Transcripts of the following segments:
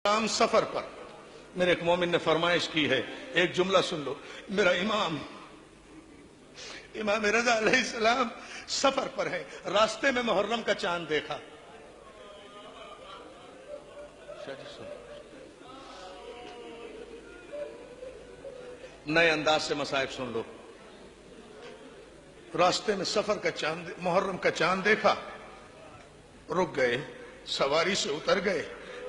امام سفر پر میرے ایک مومن نے فرمائش کی ہے، ایک جملہ سن لو۔ میرا امام رضا علیہ السلام سفر پر ہے، راستے میں محرم کا چاند دیکھا۔ نئے انداز سے مصائب سن لو۔ راستے میں سفر کا چاند، محرم کا چاند دیکھا، رک گئے، سواری سے اتر گئے،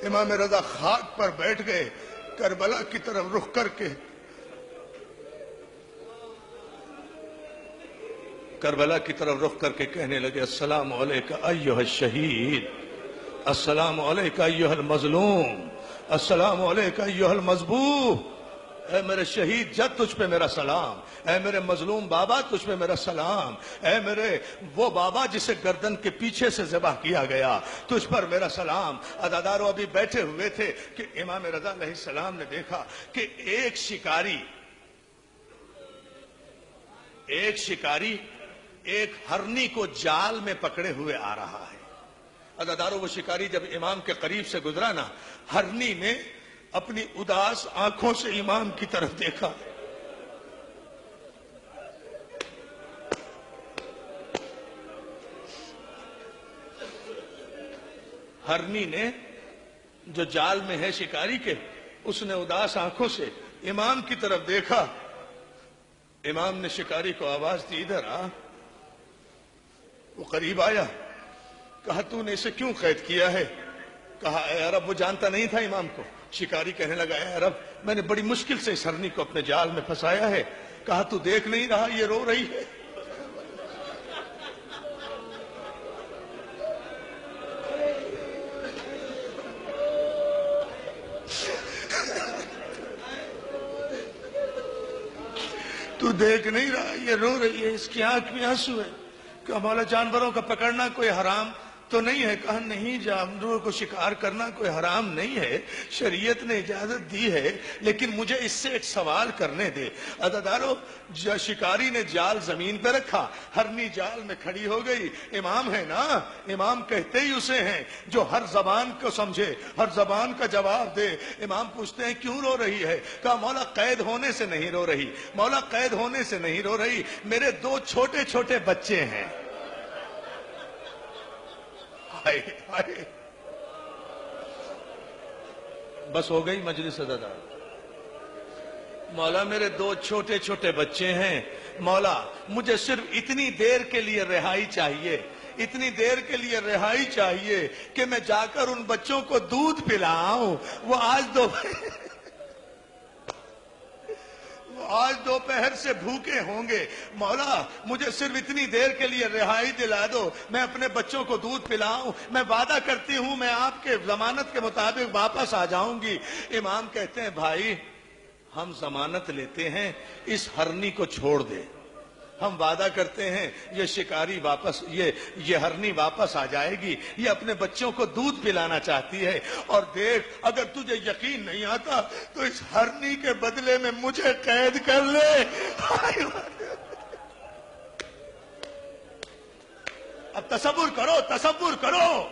امام رضا خاک پر بیٹھ گئے، کربلا کی طرف رخ کر کے کہنے لگے السلام علیکہ ایہا الشہید، السلام علیکہ ایہا المظلوم، السلام علیکہ ایہا المذبوح۔ اے میرے شہید جد تجھ پہ میرا سلام، اے میرے مظلوم بابا تجھ پہ میرا سلام، اے میرے وہ بابا جسے گردن کے پیچھے سے ذبح کیا گیا تجھ پر میرا سلام۔ عزادارو ابھی بیٹھے ہوئے تھے کہ امام رضا علیہ السلام نے دیکھا کہ ایک شکاری ایک ہرنی کو جال میں پکڑے ہوئے آ رہا ہے۔ عزادارو وہ شکاری جب امام کے قریب سے گزرا نا، ہرنی نے اپنی اداس آنکھوں سے امام کی طرف دیکھا، ہرنی نے جو جال میں ہے شکاری کے، اس نے اداس آنکھوں سے امام کی طرف دیکھا۔ امام نے شکاری کو آواز دی ادھر آ۔ وہ قریب آیا، کہا تو نے اسے کیوں قید کیا ہے؟ کہا اے عرب، وہ جانتا نہیں تھا امام کو۔ شکاری کہنے لگا اے عرب، میں نے بڑی مشکل سے اس ہرنی کو اپنے جال میں پھنسایا ہے۔ کہا تو دیکھ نہیں رہا یہ رو رہی ہے؟ تو دیکھ نہیں رہا یہ رو رہی ہے، اس کی آنکھ میں آنسو ہے۔ کہا مولا جانوروں کا پکڑنا کوئی حرام تو نہیں ہے؟ کہا نہیں، جانوروں کو شکار کرنا کوئی حرام نہیں ہے، شریعت نے اجازت دی ہے، لیکن مجھے اس سے ایک سوال کرنے دے۔ عزادارو شکاری نے جال زمین پہ رکھا، ہرنی جال میں کھڑی ہو گئی۔ امام ہے نا، امام کہتے ہی اسے ہیں جو ہر زبان کو سمجھے، ہر زبان کا جواب دے۔ امام پوچھتے ہیں کیوں رو رہی ہے؟ کہا مولا قید ہونے سے نہیں رو رہی، مولا قید ہونے سے نہیں رو رہی، میرے دو چھوٹے چھوٹے بچے ہیں۔ بس ہو گئی مجلس عزادار۔ مولا میرے دو چھوٹے چھوٹے بچے ہیں، مولا مجھے صرف اتنی دیر کے لیے رہائی چاہیے، اتنی دیر کے لیے رہائی چاہیے کہ میں جا کر ان بچوں کو دودھ پلاؤں۔ وہ آج دوپہر سے بھوکے ہوں گے، مولا مجھے صرف اتنی دیر کے لیے رہائی دلا دو، میں اپنے بچوں کو دودھ پلاؤں، میں وعدہ کرتی ہوں میں آپ کے ضمانت کے مطابق واپس آ جاؤں گی۔ امام کہتے ہیں بھائی ہم ضمانت لیتے ہیں، اس ہرنی کو چھوڑ دے، ہم وعدہ کرتے ہیں یہ شکاری واپس، یہ ہرنی واپس آ جائے گی، یہ اپنے بچوں کو دودھ پلانا چاہتی ہے، اور دیکھ اگر تجھے یقین نہیں آتا تو اس ہرنی کے بدلے میں مجھے قید کر لے۔ اب تصور کرو،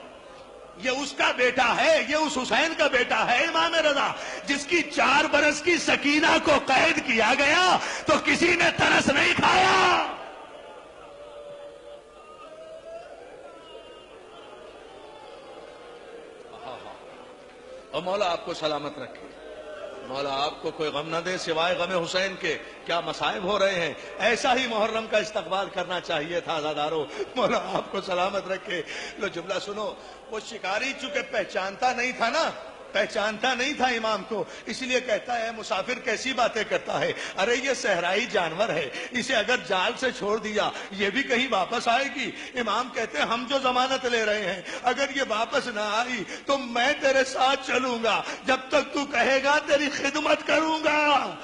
یہ اس کا بیٹا ہے، یہ اس حسین کا بیٹا ہے امام رضا، جس کی 4 برس کی سکینہ کو قید کیا گیا تو کسی نے ترس نہیں کھایا۔ اور مولا آپ کو سلامت رکھے، مولا آپ کو کوئی غم نہ دے سوائے غم حسین کے۔ کیا مصائب ہو رہے ہیں، ایسا ہی محرم کا استقبال کرنا چاہیے تھا عزادارو۔ مولا آپ کو سلامت رکھے۔ لو جملہ سنو، وہ شکاری چونکہ پہچانتا نہیں تھا امام کو، اس لیے کہتا ہے مسافر کیسی باتیں کرتا ہے، ارے یہ صحرائی جانور ہے، اسے اگر جال سے چھوڑ دیا یہ بھی کہیں واپس آئے گی۔ امام کہتے ہیں ہم جو ضمانت لے رہے ہیں اگر یہ واپس نہ آئی تو میں تیرے ساتھ چلوں گا، جب تک تو کہے گا تیری خدمت کروں گا،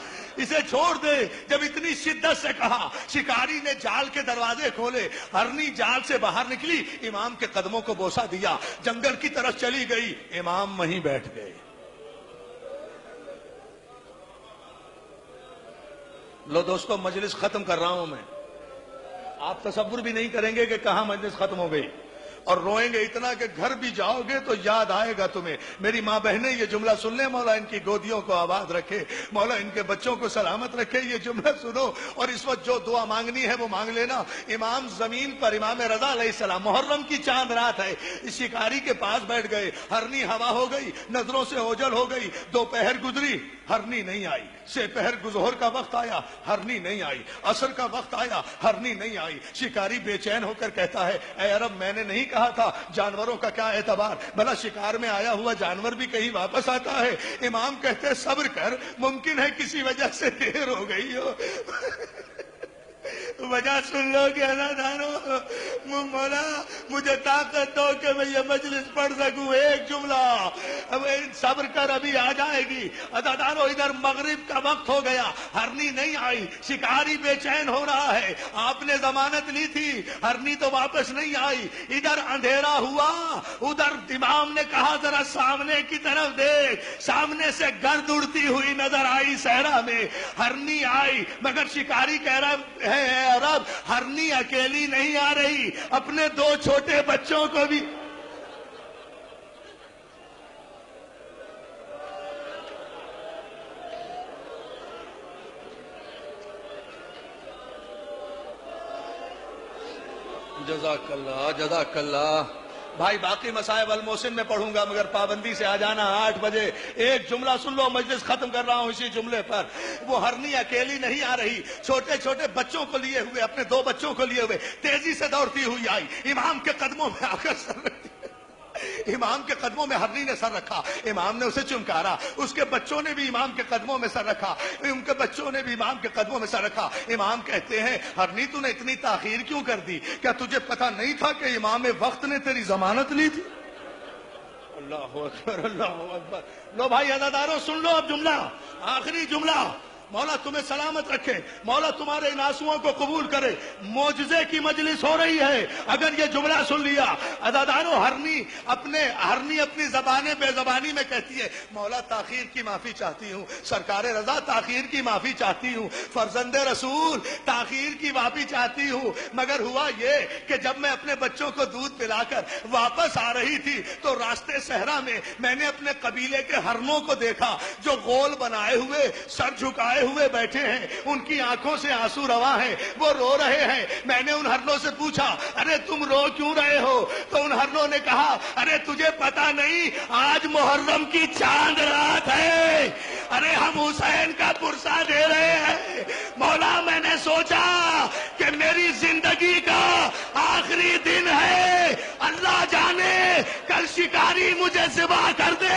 اسے چھوڑ دے۔ جب اتنی شدت سے کہا، شکاری نے جال کے دروازے کھولے، ہرنی جال سے باہر نکلی، امام کے قدموں کو بوسہ دیا، جنگل کی طرف چلی گئی، امام وہیں بیٹھ گئے۔ لو دوستو مجلس ختم کر رہا ہوں میں، آپ تصور بھی نہیں کریں گے کہ کہاں مجلس ختم ہو گئی۔ اور روئیں گے اتنا کہ گھر بھی جاؤ گے تو یاد آئے گا تمہیں. میری ماں بہنیں یہ جملہ سن لیں, مولا ان کی گودیوں کو آباد رکھے, مولا ان کے بچوں کو سلامت رکھے. یہ جملہ سنو اور اس وقت جو دعا مانگنی ہے وہ مانگ لینا. امام زمین پر, امام رضا علیہ السلام, محرم کی چاند رات ہے, شکاری کے پاس بیٹھ گئے. ہرنی ہوا ہو گئی, نظروں سے اوجل ہو گئی. دوپہر گزری, ہرنی نہیں آئی. سے پہر ظہر کا وقت آیا, ہرنی نہیں آئی. عصر کا وقت آیا, ہرنی نہیں آئی. شکاری بے چین ہو کر کہتا ہے, اے عرب میں نے نہیں کہا تھا جانوروں کا کیا اعتبار, بھلا شکار میں آیا ہوا جانور بھی کہیں واپس آتا ہے. امام کہتے صبر کر, ممکن ہے کسی وجہ سے دیر ہو گئی ہو. وجہ سن لو کہ ادادارو, مولا مجھے طاقت دو کہ میں یہ مجلس پڑھ سکوں. ایک جملہ, صبر کر ابھی آ جائے گی. ادادارو ادھر مغرب کا وقت ہو گیا, ہرنی نہیں آئی. شکاری بے چین ہو رہا ہے, آپ نے ضمانت لی تھی, ہرنی تو واپس نہیں آئی. ادھر اندھیرا ہوا, ادھر امام نے کہا ذرا سامنے کی طرف دیکھ. سامنے سے گرد اڑتی ہوئی نظر آئی صحرا میں, ہرنی آئی. مگر شکاری کہہ رہا ہے اے عرب, ہرنی اکیلی نہیں آ رہی, اپنے 2 چھوٹے بچوں کو بھی. جزاک اللہ, جزاک اللہ. بھائی باقی مصائب المحسن میں پڑھوں گا مگر پابندی سے آ جانا 8 بجے. ایک جملہ سن لو, مجلس ختم کر رہا ہوں اسی جملے پر. وہ ہرنی اکیلی نہیں آ رہی, چھوٹے چھوٹے بچوں کو لیے ہوئے, اپنے 2 بچوں کو لیے ہوئے تیزی سے دوڑتی ہوئی آئی. امام کے قدموں میں آ کر سر رکھی. امام کے قدموں میں ہرنی نے سر رکھا. امام نے اسے چمکارا, اس کے بچوں نے بھی امام کے قدموں میں سر رکھا, ان کے بچوں نے بھی امام کے قدموں میں سر رکھا. امام کہتے ہیں ہرنی تو نے اتنی تاخیر کیوں کر دی, کیا تجھے پتہ نہیں تھا کہ امام وقت نے تیری ضمانت لی تھی؟ اللہ اکبر, اللہ اکبر. لو بھائی عزادارو سن لو اب جملہ, آخری جملہ. مولا تمہیں سلامت رکھے, مولا تمہارے ان آنسوؤں کو قبول کرے. معجزے کی مجلس ہو رہی ہے اگر یہ جملہ سن لیا. عزادارو ہرنی اپنی زبان بے زبانی میں کہتی ہے, مولا تاخیر کی معافی چاہتی ہوں, سرکار رضا تاخیر کی معافی چاہتی ہوں, فرزند رسول تاخیر کی معافی چاہتی ہوں. مگر ہوا یہ کہ جب میں اپنے بچوں کو دودھ پلا کر واپس آ رہی تھی تو راستے صحرا میں نے اپنے قبیلے کے ہرنوں کو دیکھا جو غول بنائے ہوئے, سر جھکائے ہوئے بیٹھے ہیں, ان کی آنکھوں سے آنسو رواں ہیں, وہ رو رہے ہیں. میں نے ان ہرنوں سے پوچھا, ارے تم رو کیوں رہے ہو؟ تو ان ہرنوں نے کہا, ارے تجھے پتا نہیں آج محرم کی چاند رات ہے, ارے ہم حسین کا پرسہ دے رہے ہیں. مولا میں نے سوچا کہ میری زندگی کا آخری دن ہے, اللہ جانے کل شکاری مجھے ذبح کر دے,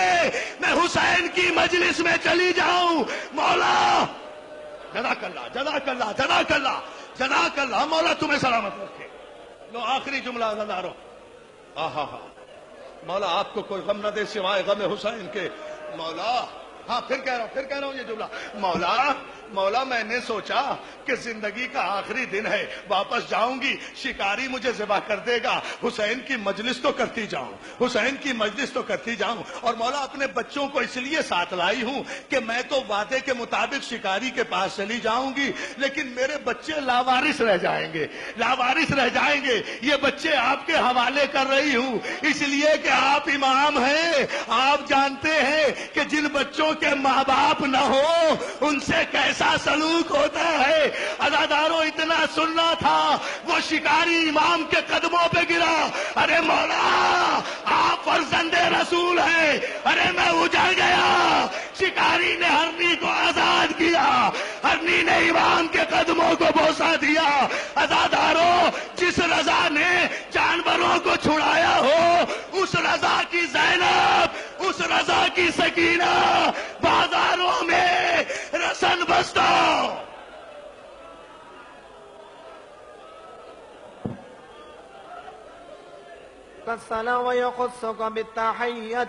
میں حسین کی مجلس میں چلی جاؤں. مولا جزاک اللہ, جزاک اللہ, جزاک اللہ, جزاک اللہ, مولا تمہیں سلامت رکھے. لو آخری جملہ عزادارو. آہا ہا, مولا آپ کو کوئی غم نہ دے سوائے غم حسین کے. مولا, ہاں پھر کہہ رہا ہوں یہ جملہ. مولا میں نے سوچا کہ زندگی کا آخری دن ہے, واپس جاؤں گی, شکاری مجھے ذبح کر دے گا, حسین کی مجلس تو کرتی جاؤں, حسین کی مجلس تو کرتی جاؤں. اور مولا اپنے بچوں کو اس لیے ساتھ لائی ہوں کہ میں تو وعدے کے مطابق شکاری کے پاس چلی جاؤں گی, لیکن میرے بچے لاوارث رہ جائیں گے, لاوارث رہ جائیں گے. یہ بچے آپ کے حوالے کر رہی ہوں اس لیے کہ آپ امام ہیں, آپ جانتے ہیں کہ جن بچوں کے ماں باپ نہ ہو ان سے کیسا سلوک ہوتا ہے. عزادارو اتنا سننا تھا, وہ شکاری امام کے قدموں پہ گرا. ارے مولا آپ فرزند رسول ہیں, ارے میں اجڑ گیا. شکاری نے ہرنی کو آزاد کیا, ہرنی نے امام کے قدموں کو بوسہ دیا. عزادارو جس رضا نے جانوروں کو چھڑایا ہو اس رضا کی زینب, اس رضا کی سکینہ بازاروں میں رسن بستہ. السلام ويخصك بالتحية